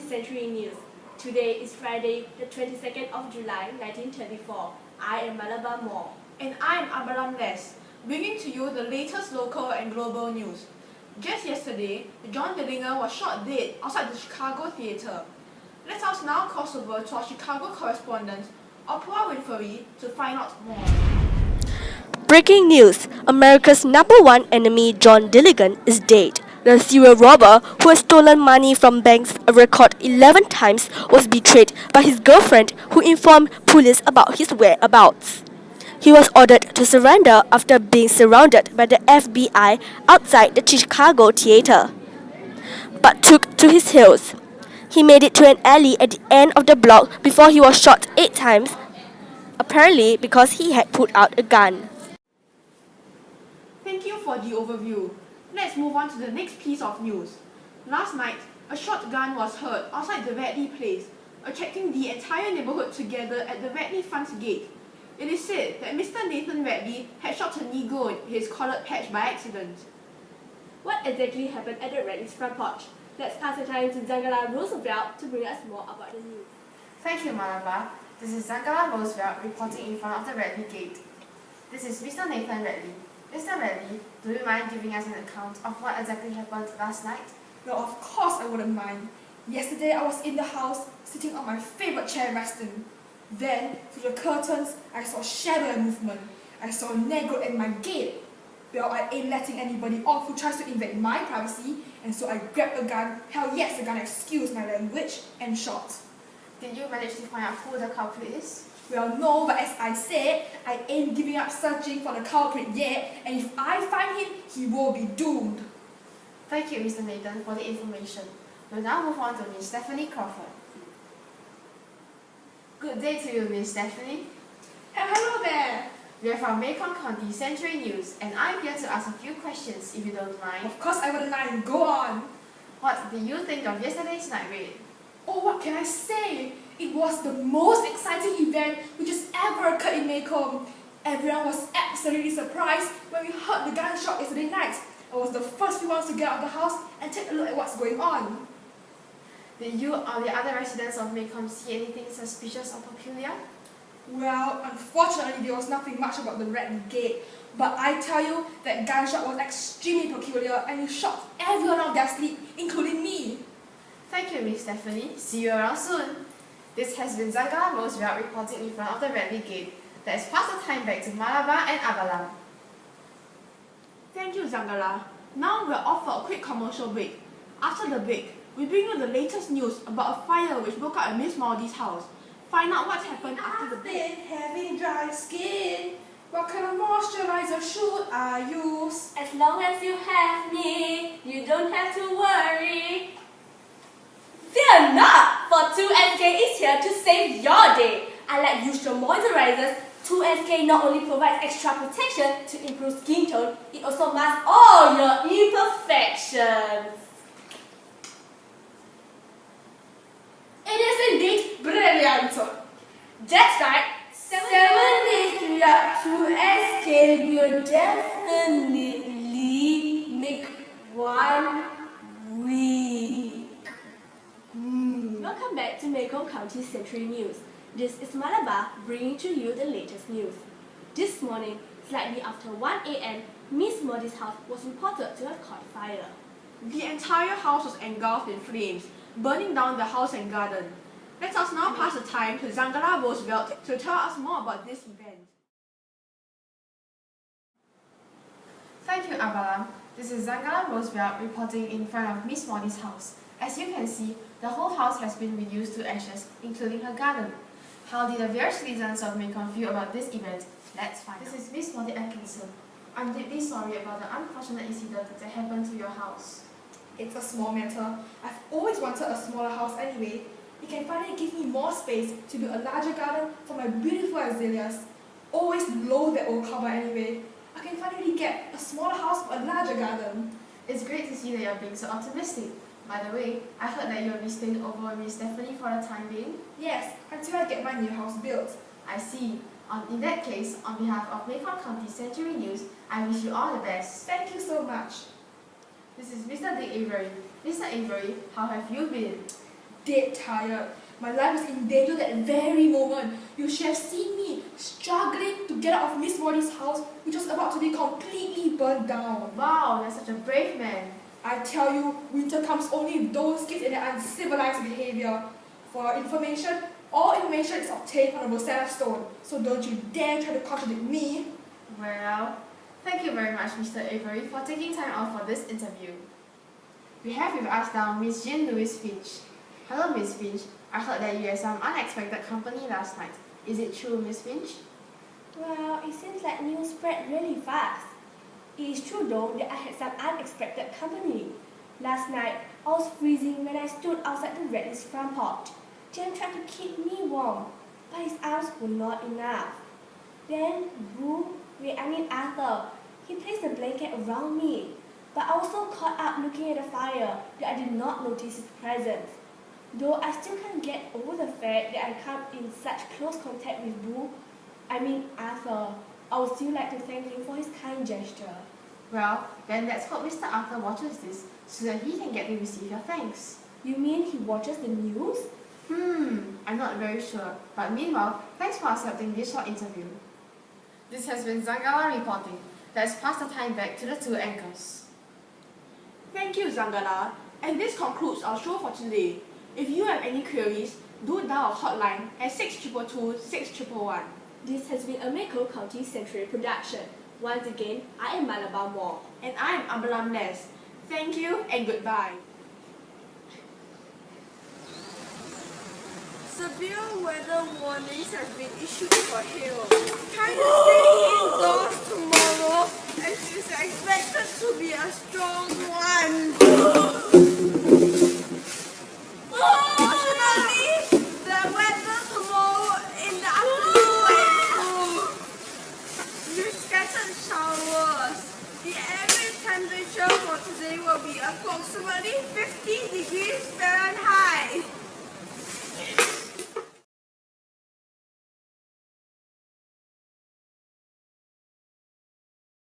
Century News. Today is Friday, the 22nd of July, 1934. I am Malabar Moore. And I'm Abaram Les, bringing to you the latest local and global news. Just yesterday, John Dillinger was shot dead outside the Chicago theatre. Let us now cross over to our Chicago correspondent, Oprah Winfrey, to find out more. Breaking news! America's #1 enemy, John Dillinger, is dead. The serial robber, who has stolen money from banks a record 11 times, was betrayed by his girlfriend, who informed police about his whereabouts. He was ordered to surrender after being surrounded by the FBI outside the Chicago theater, but took to his heels. He made it to an alley at the end of the block before he was shot 8 times, apparently because he had pulled out a gun. Thank you for the overview. Let's move on to the next piece of news. Last night, a shotgun was heard outside the Radley place, attracting the entire neighborhood together at the Radley front gate. It is said that Mr. Nathan Radley had shot a Negro in his collared patch by accident. What exactly happened at the Radley's front porch? Let's pass the time to Zangala Roosevelt to bring us more about the news. Thank you, Malabar. This is Zangala Roosevelt reporting in front of the Radley gate. This is Mr. Nathan Radley. Mr. Radley, do you mind giving us an account of what exactly happened last night? Well, of course I wouldn't mind. Yesterday I was in the house, sitting on my favorite chair resting. Then, through the curtains, I saw shadow and movement. I saw a Negro at my gate. Well, I ain't letting anybody off who tries to invade my privacy, and so I grabbed a gun, hell yes, a gun, excuse my language, and shot. Did you manage to find out who the culprit is? Well, no, but as I said, I ain't giving up searching for the culprit yet, and if I find him, he will be doomed. Thank you, Mr. Nathan, for the information. We'll now move on to Miss Stephanie Crawford. Good day to you, Miss Stephanie. Hello there. We are from Maycomb County Century News, and I'm here to ask a few questions, if you don't mind. Of course I wouldn't mind. Go on. What did you think of yesterday's night raid? Oh, what can I say? It was the most exciting event which has ever occurred in Maycomb. Everyone was absolutely surprised when we heard the gunshot yesterday night. I was the first few ones to get out of the house and take a look at what's going on. Did you or the other residents of Maycomb see anything suspicious or peculiar? Well, unfortunately there was nothing much about the Radley gate, but I tell you that gunshot was extremely peculiar and it shocked everyone out of their sleep, including me. Thank you, Miss Stephanie. See you around soon. This has been Zangala Roosevelt reporting in front of the Radley gate. Let's pass the time back to Malabar and Abalam. Thank you, Zangala. Now we're off for a quick commercial break. After the break, we bring you the latest news about a fire which broke out at Miss Maldy's house. Find out what happened after the break. I've been having dry skin. What kind of moisturizer should I use? As long as you have me, you don't have to worry. Fear not, for 2SK is here to save your day. Unlike usual moisturizers, 2SK not only provides extra protection to improve skin tone, it also masks all your imperfections. It is indeed brilliant. That's right. 7 days without 2SK will definitely make 1 week. Welcome back to Maycomb County Century News. This is Malabar bringing to you the latest news. This morning, slightly after 1 a.m., Miss Maldy's house was reported to have caught fire. The entire house was engulfed in flames, burning down the house and garden. Let us now pass the time to Zangala Roosevelt to tell us more about this event. Thank you, Abalam. This is Zangala Roosevelt reporting in front of Miss Maldy's house. As you can see, the whole house has been reduced to ashes, including her garden. How did the various citizens of Maycomb feel about this event? Let's find out. This is Miss Maldy Atkinson. I'm deeply sorry about the unfortunate incident that happened to your house. It's a small matter. I've always wanted a smaller house anyway. It can finally give me more space to build a larger garden for my beautiful azaleas. Always loathe that old cover anyway. I can finally get a smaller house for a larger garden. It's great to see that you're being so optimistic. By the way, I heard that you'll be staying over with Miss Stephanie for the time being. Yes, until I get my new house built. I see. In that case, on behalf of Maycomb County Century News, I wish you all the best. Thank you so much. This is Mr. Dick Avery. Mr. Avery, how have you been? dead tired. My life was in danger that very moment. You should have seen me struggling to get out of Miss Molly's house, which was about to be completely burned down. Wow, you're such a brave man. I tell you, winter comes only with those kids and their uncivilized behavior. For your information, all information is obtained on a Rosetta Stone, so don't you dare try to contradict me. Well, thank you very much, Mr. Avery, for taking time out for this interview. We have with us now Miss Jean Louise Finch. Hello, Miss Finch. I heard that you had some unexpected company last night. Is it true, Miss Finch? Well, it seems like news spread really fast. It is true though that I had some unexpected company. Last night, I was freezing when I stood outside the Reddy's front porch. Jen tried to keep me warm, but his arms were not enough. Then, Arthur, he placed a blanket around me. But I was so caught up looking at the fire that I did not notice his presence. Though I still can't get over the fact that I come in such close contact with Arthur, I would still like to thank him for his kind gesture. Well, then let's hope Mr. Arthur watches this so that he can get to receive your thanks. You mean he watches the news? I'm not very sure. But meanwhile, thanks for accepting this short interview. This has been Zangala reporting. Let's pass the time back to the two anchors. Thank you, Zangala. And this concludes our show for today. If you have any queries, do dial our hotline at 622-6111. This has been a Maycomb County Century production. Once again, I am Malabar Moore. And I am Abalam Les. Thank you and goodbye. Severe weather warnings have been issued for hail. Try to stay indoors tomorrow as it is expected to be a strong one. Fortunately, the weather tomorrow in the afternoon with scattered showers. The average temperature for today will be approximately 50 degrees Fahrenheit.